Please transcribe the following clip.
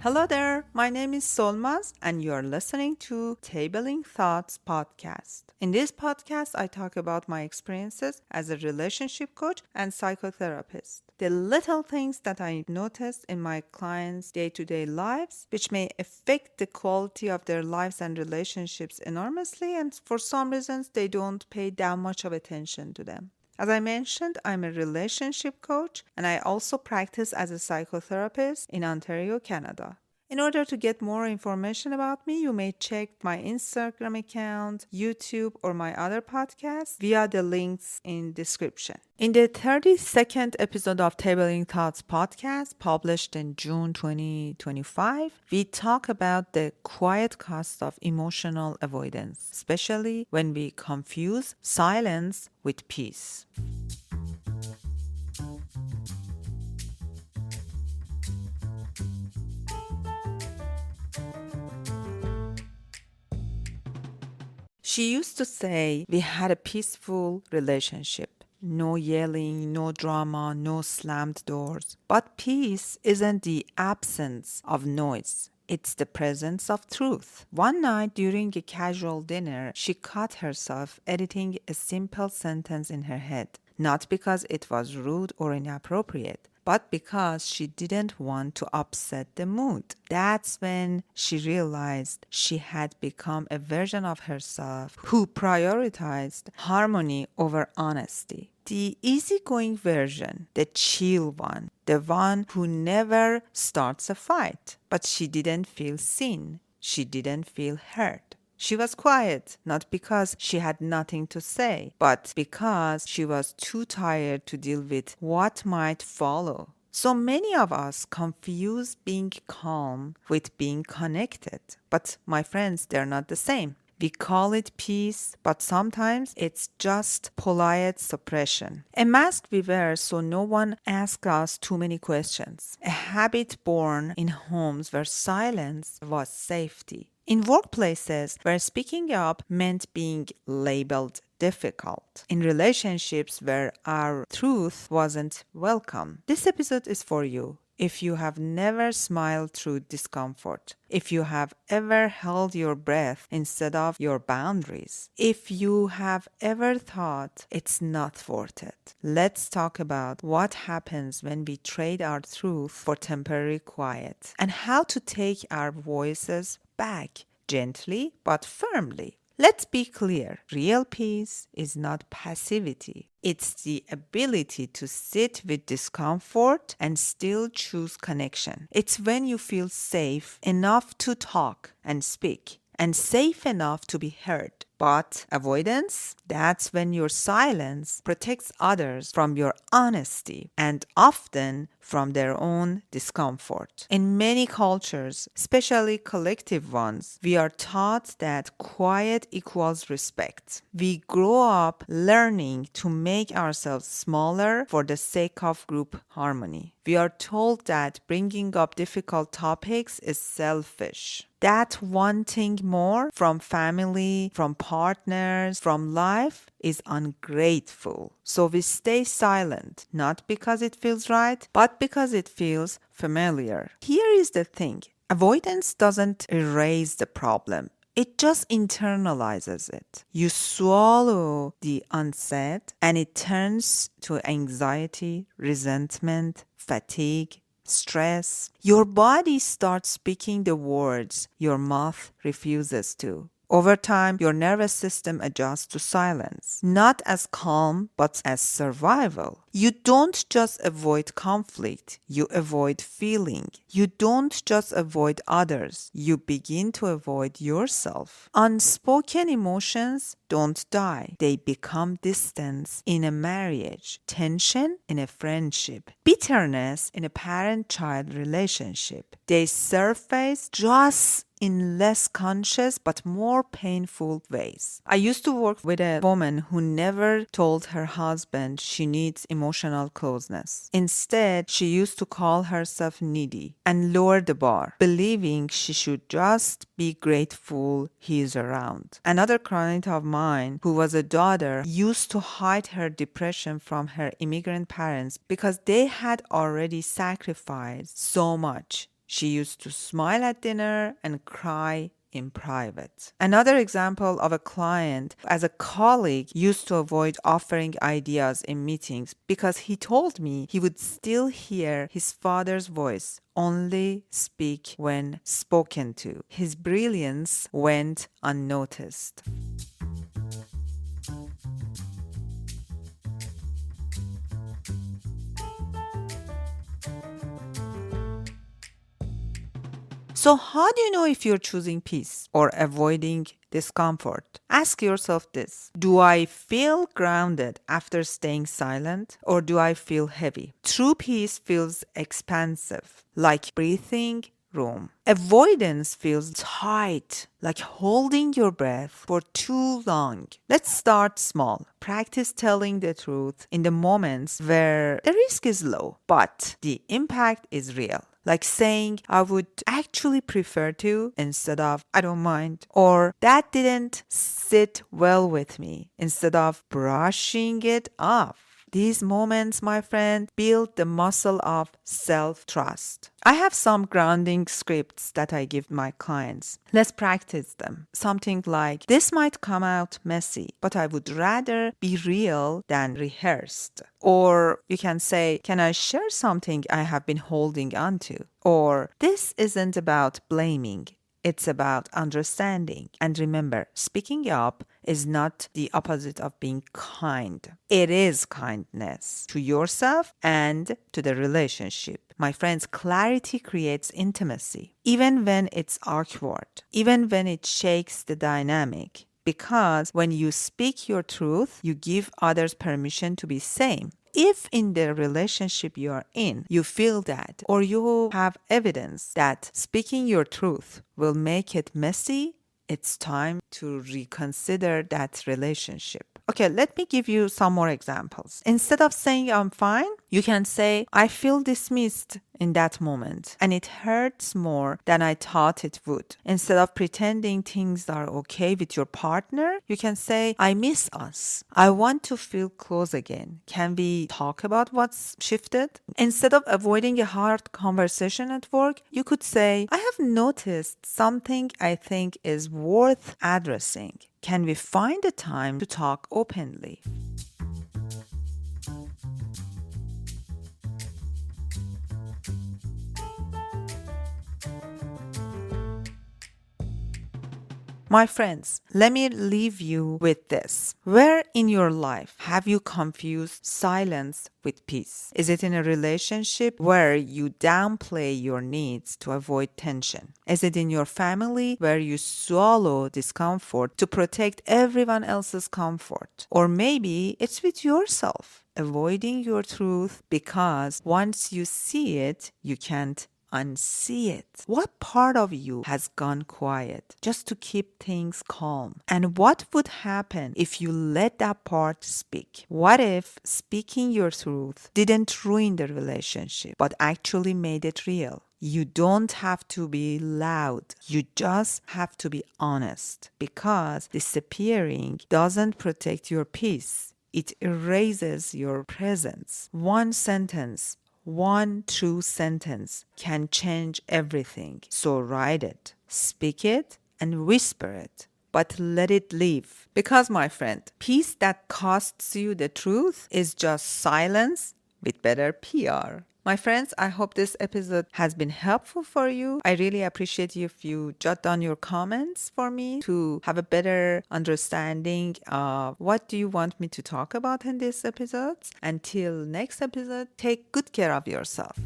Hello there, my name is Solmaz, and you are listening to Tabling Thoughts podcast. In this podcast, I talk about my experiences as a relationship coach and psychotherapist. The little things that I noticed in my clients' day to day lives, which may affect the quality of their lives and relationships enormously, and for some reasons, they don't pay that much of attention to them. As I mentioned, I'm a relationship coach and I also practice as a psychotherapist in Ontario, Canada. In order to get more information about me, you may check my Instagram account, YouTube, or my other podcasts via the links in description. In the 32nd episode of Tabling Thoughts podcast, published in June 2025, we talk about the quiet cost of emotional avoidance, especially when we confuse silence with peace. She used to say we had a peaceful relationship. No yelling, no drama, no slammed doors. But peace isn't the absence of noise. It's the presence of truth. One night during a casual dinner, she caught herself editing a simple sentence in her head. Not because it was rude or inappropriate, but because she didn't want to upset the mood. That's when she realized she had become a version of herself who prioritized harmony over honesty. The easygoing version, the chill one, the one who never starts a fight. But she didn't feel seen. She didn't feel heard. She was quiet, not because she had nothing to say, but because she was too tired to deal with what might follow. So many of us confuse being calm with being connected. But my friends, they're not the same. We call it peace, but sometimes it's just polite suppression. A mask we wear so no one asks us too many questions. A habit born in homes where silence was safety. In workplaces where speaking up meant being labeled difficult. In relationships where our truth wasn't welcome. This episode is for you. If you have never smiled through discomfort, if you have ever held your breath instead of your boundaries, if you have ever thought it's not worth it, let's talk about what happens when we trade our truth for temporary quiet and how to take our voices back gently but firmly. Let's be clear, real peace is not passivity. It's the ability to sit with discomfort and still choose connection. It's when you feel safe enough to talk and speak, and safe enough to be heard. But avoidance, that's when your silence protects others from your honesty and often from their own discomfort. In many cultures, especially collective ones, we are taught that quiet equals respect. We grow up learning to make ourselves smaller for the sake of group harmony. We are told that bringing up difficult topics is selfish. That wanting more from family, from partners, from life is ungrateful. So we stay silent, not because it feels right, but because it feels familiar. Here is the thing. Avoidance doesn't erase the problem. It just internalizes it. You swallow the unsaid and it turns to anxiety, resentment, fatigue, stress. Your body starts speaking the words your mouth refuses to. Over time, your nervous system adjusts to silence, not as calm, but as survival. You don't just avoid conflict, you avoid feeling. You don't just avoid others, you begin to avoid yourself. Unspoken emotions don't die, they become distance in a marriage, tension in a friendship, bitterness in a parent-child relationship. They surface just in less conscious but more painful ways. I used to work with a woman who never told her husband she needs emotional closeness. Instead, she used to call herself needy and lower the bar, believing she should just be grateful he's around. Another client of mine, who was a daughter, used to hide her depression from her immigrant parents because they had already sacrificed so much. She used to smile at dinner and cry in private. Another example of a client as a colleague used to avoid offering ideas in meetings because he told me he would still hear his father's voice, only speak when spoken to. His brilliance went unnoticed. So, how do you know if you're choosing peace or avoiding discomfort? Ask yourself this: do I feel grounded after staying silent, or do I feel heavy? True peace feels expansive, like breathing room. Avoidance feels tight, like holding your breath for too long. Let's start small. Practice telling the truth in the moments where the risk is low, but the impact is real. Like saying, I would actually prefer to instead of, I don't mind. Or that didn't sit well with me instead of brushing it off. These moments, my friend, build the muscle of self-trust. I have some grounding scripts that I give my clients. Let's practice them. Something like, this might come out messy, but I would rather be real than rehearsed. Or you can say, can I share something I have been holding on to? Or, this isn't about blaming. It's about understanding. And remember, speaking up is not the opposite of being kind. It is kindness to yourself and to the relationship. My friends, clarity creates intimacy, even when it's awkward, even when it shakes the dynamic. Because when you speak your truth, you give others permission to be same. If in the relationship you are in, you feel that, or you have evidence that speaking your truth will make it messy, it's time to reconsider that relationship. Okay, let me give you some more examples. Instead of saying I'm fine, you can say I feel dismissed in that moment and it hurts more than I thought it would. Instead of pretending things are okay with your partner, you can say I miss us. I want to feel close again. Can we talk about what's shifted? Instead of avoiding a hard conversation at work, you could say I have noticed something I think is worth addressing. Can we find a time to talk openly? My friends, let me leave you with this. Where in your life have you confused silence with peace? Is it in a relationship where you downplay your needs to avoid tension? Is it in your family where you swallow discomfort to protect everyone else's comfort? Or maybe it's with yourself, avoiding your truth because once you see it, you can't unsee it. What part of you has gone quiet just to keep things calm? And what would happen if you let that part speak? What if speaking your truth didn't ruin the relationship, but actually made it real? You don't have to be loud. You just have to be honest, because disappearing doesn't protect your peace. It erases your presence. One sentence, one true sentence can change everything. So write it, speak it, and whisper it. But let it live. Because, my friend, peace that costs you the truth is just silence with better PR. My friends, I hope this episode has been helpful for you. I really appreciate you if you jot down your comments for me to have a better understanding of what do you want me to talk about in these episodes. Until next episode, take good care of yourself.